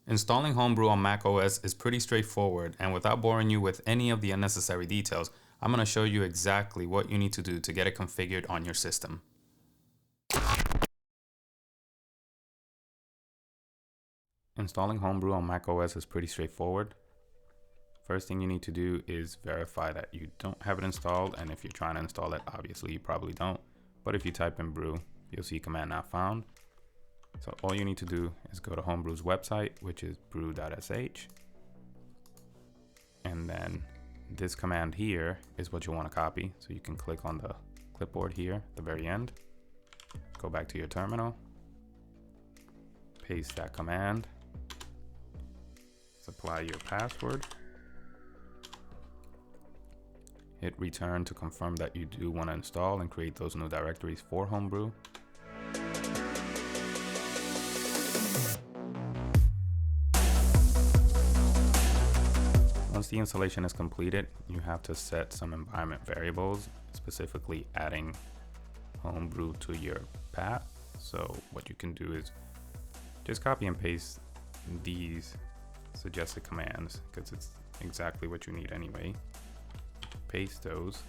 Installing Homebrew on macOS is pretty straightforward, and without boring you with any of the unnecessary details, I'm going to show you exactly what you need to do to get it configured on your system. Installing Homebrew on macOS is pretty straightforward. First thing you need to do is verify that you don't have it installed, and if you're trying to install it, obviously you probably don't. But if you type in brew, you'll see command not found. So all you need to do is go to Homebrew's website, which is brew.sh. And then this command here is what you want to copy. So you can click on the clipboard here at the very end. Go back to your terminal. Paste that command. Supply your password. Hit return to confirm that you do want to install and create those new directories for Homebrew. Once the installation is completed, you have to set some environment variables, specifically adding Homebrew to your path. So what you can do is just copy and paste these suggested commands because it's exactly what you need anyway. Paste those.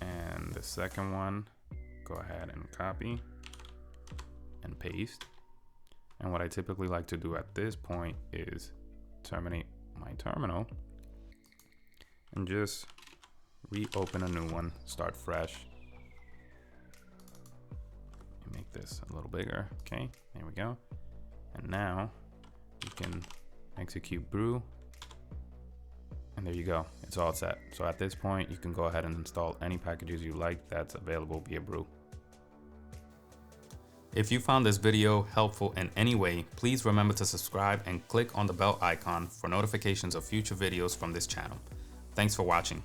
And the second one, go ahead and copy and paste. And what I typically like to do at this point is terminate my terminal and just reopen a new one, start fresh. Make this a little bigger. Okay, there we go. And now you can execute brew, and there you go, it's all set. So at this point you can go ahead and install any packages you like that's available via brew. If you found this video helpful in any way, please remember to subscribe and click on the bell icon for notifications of future videos from this channel. Thanks for watching.